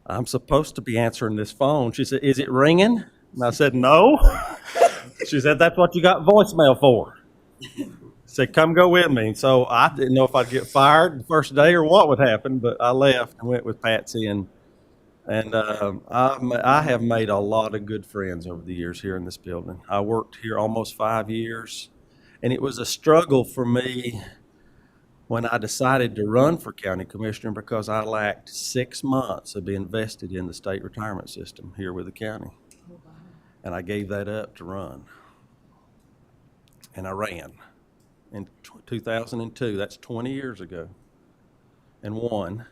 I'm supposed to be answering this phone. She said, is it ringing? And I said, no. She said, that's what you got voicemail for. I said, come go with me. And so I didn't know if I'd get fired the first day or what would happen, but I left and went with Patsy, and I have made a lot of good friends over the years here in this building. I worked here almost 5 years, and it was a struggle for me when I decided to run for county commissioner because I lacked 6 months of being vested in the state retirement system here with the county. And I gave that up to run. And I ran in 2002. That's 20 years ago, and won.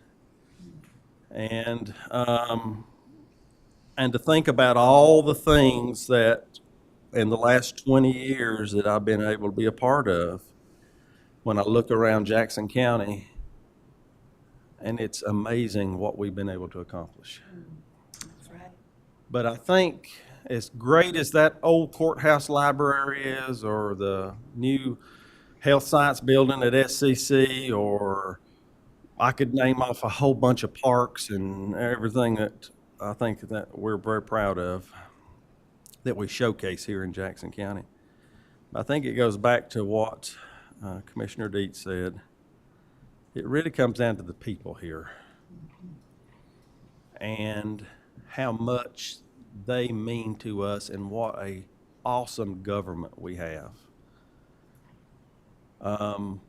And to think about all the things that in the last 20 years that I've been able to be a part of, when I look around Jackson County, and it's amazing what we've been able to accomplish. That's right. But I think as great as that old courthouse library is, or the new health science building at SCC, or I could name off a whole bunch of parks and everything that I think that we're very proud of that we showcase here in Jackson County. I think it goes back to what Commissioner Dietz said. it really comes down to the people here and how much they mean to us and what a awesome government we have. And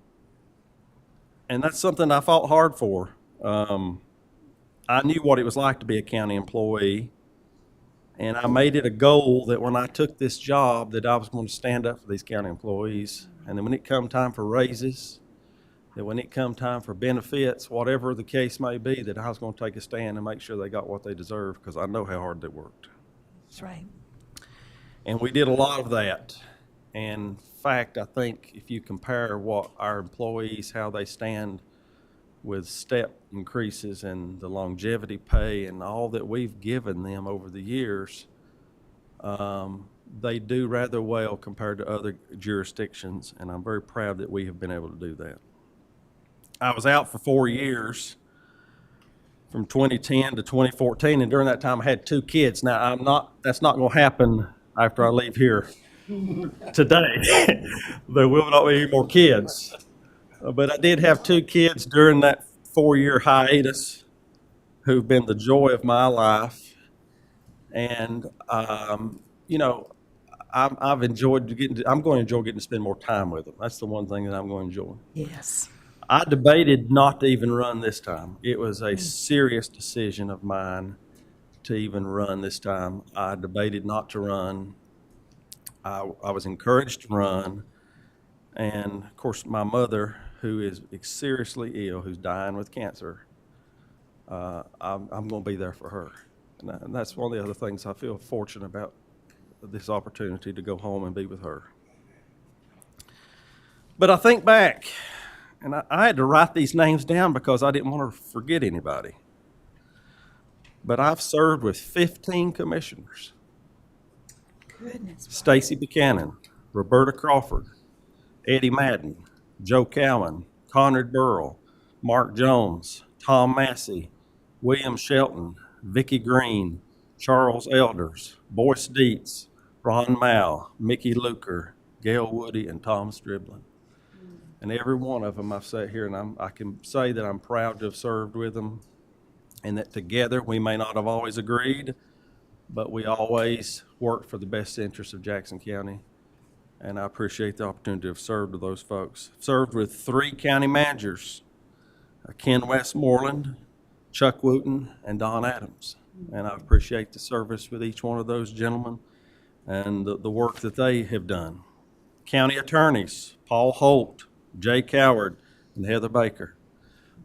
that's something I fought hard for. I knew what it was like to be a county employee, and I made it a goal that when I took this job that I was going to stand up for these county employees. And then when it come time for raises, that when it come time for benefits, whatever the case may be, that I was going to take a stand and make sure they got what they deserve, because I know how hard they worked. That's right. And we did a lot of that. And in fact, I think if you compare what our employees, how they stand with step increases and the longevity pay and all that we've given them over the years, they do rather well compared to other jurisdictions, and I'm very proud that we have been able to do that. I was out for 4 years, from 2010 to 2014, and during that time I had 2 kids. Now, that's not going to happen after I leave here today. There will not be any more kids. But I did have 2 kids during that 4-year hiatus who've been the joy of my life. And, you know, I've enjoyed I'm going to enjoy getting to spend more time with them. That's the one thing that I'm going to enjoy. Yes. I debated not to even run this time. It was a serious decision of mine to even run this time. I debated not to run. I was encouraged to run. And of course, my mother, who is seriously ill, who's dying with cancer, I'm going to be there for her. And that's one of the other things I feel fortunate about, this opportunity to go home and be with her. But I think back, and I had to write these names down because I didn't want to forget anybody. But I've served with 15 commissioners. Goodness. Stacy Buchanan, Roberta Crawford, Eddie Madden, Joe Cowan, Conrad Burrell, Mark Jones, Tom Massey, William Shelton, Vicki Green, Charles Elders, Boyce Dietz, Ron Mao, Mickey Luker, Gail Woody, and Tom Striblin. And every one of them I've sat here and I can say that I'm proud to have served with them, and that together we may not have always agreed, but we always worked for the best interest of Jackson County. And I appreciate the opportunity to have served with those folks. Served with 3 county managers, Ken Westmoreland, Chuck Wooten, and Don Adams. And I appreciate the service with each one of those gentlemen and the work that they have done. County attorneys, Paul Holt, Jay Coward, and Heather Baker.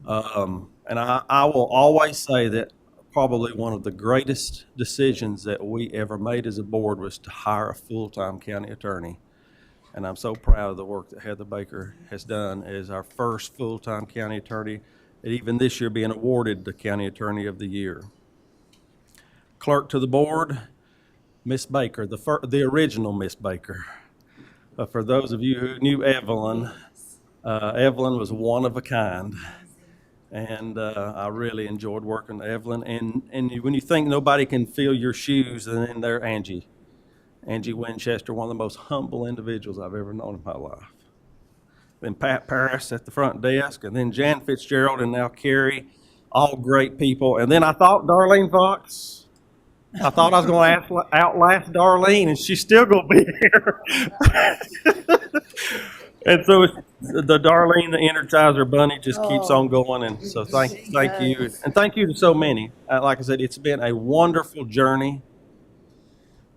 And I will always say that probably one of the greatest decisions that we ever made as a board was to hire a full-time county attorney. And I'm so proud of the work that Heather Baker has done as our first full-time county attorney, and even this year being awarded the County Attorney of the Year. Clerk to the board, Miss Baker, the original Miss Baker. For those of you who knew Evelyn, Evelyn was one of a kind. And I really enjoyed working with Evelyn. And when you think nobody can fill your shoes, and then there Angie Winchester, one of the most humble individuals I've ever known in my life. Then Pat Paris at the front desk, and then Jan Fitzgerald, and now Carrie, all great people. And then I thought Darlene Fox. I thought I was going to outlast Darlene, and she's still going to be here. And so the Darlene, the Energizer Bunny, just keeps on going. And so thank you. And thank you to so many. Like I said, it's been a wonderful journey.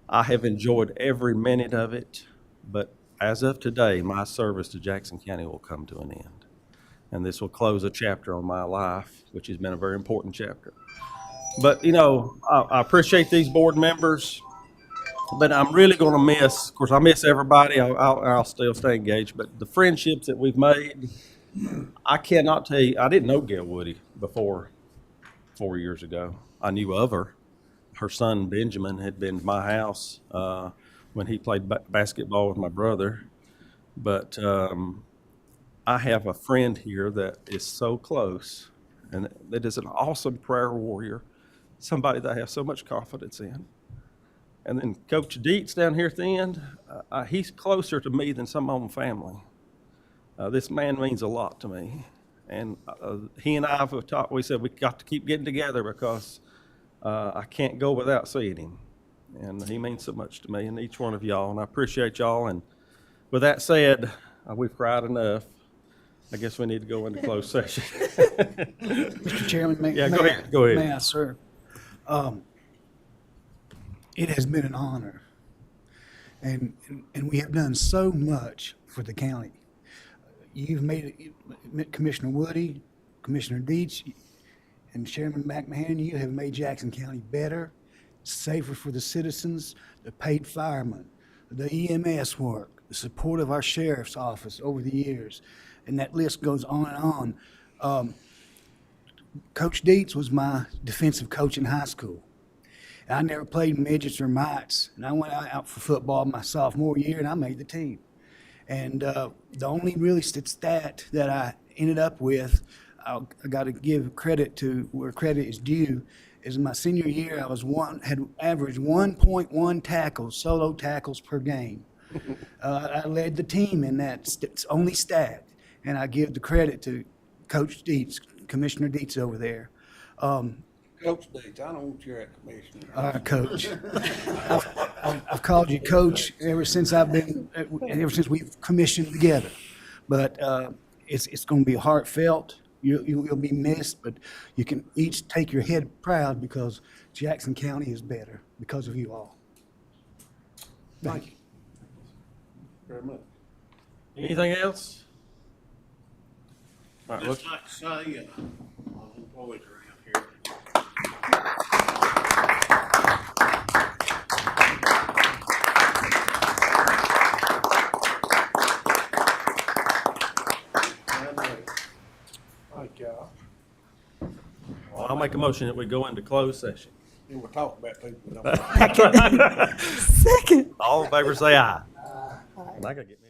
I have enjoyed every minute of it. But as of today, my service to Jackson County will come to an end. And this will close a chapter on my life, which has been a very important chapter. But, you know, I appreciate these board members. But I'm really going to miss, of course, I miss everybody. I'll still stay engaged. But the friendships that we've made, I cannot tell you. I didn't know Gail Woody before 4 years ago. I knew of her. Her son, Benjamin, had been to my house when he played basketball with my brother. But I have a friend here that is so close, and that is an awesome prayer warrior, somebody that I have so much confidence in. And then Coach Dietz down here at the end, he's closer to me than some of my own family. This man means a lot to me. And he and I have talked, we said we got to keep getting together because I can't go without seeing him. And he means so much to me and each one of y'all, and I appreciate y'all. And with that said, we've cried enough. I guess we need to go into closed session. Mr. Chairman, Yeah, go ahead, go ahead. May I, sir? It has been an honor, and we have done so much for the county. You've made it, Commissioner Woody, Commissioner Deitch, and Chairman McMahon, you have made Jackson County better, safer for the citizens, the paid firemen, the EMS work, the support of our sheriff's office over the years, and that list goes on and on. Coach Dietz was my defensive coach in high school. I never played midgets or mites, and I went out for football my sophomore year, and I made the team. And the only really stat that I ended up with, I got to give credit to where credit is due, is in my senior year I had averaged 1.1 tackles, solo tackles per game. I led the team in that only stat, and I give the credit to Coach Dietz, Commissioner Dietz over there. Coach Deitch, I don't want you at commissioner. All right, Coach. I've called you Coach ever since we've commissioned together. But it's going to be heartfelt. You'll be missed, but you can each take your head proud because Jackson County is better because of you all. Thank you. Very much. Anything else? All right, Just like to say, all the employees around here. Well, I'll make a motion that we go into closed session. You were talking about people that don't. Second. All in favor, say aye. And I gotta get me.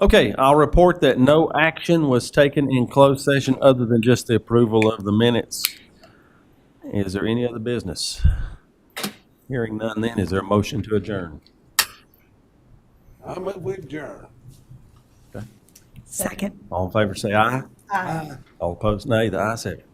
Okay, I'll report that no action was taken in closed session other than just the approval of the minutes. Is there any other business? Hearing none then, is there a motion to adjourn? I'm with adjourn. Second. All in favor say aye. Aye. All opposed nay. The ayes have it.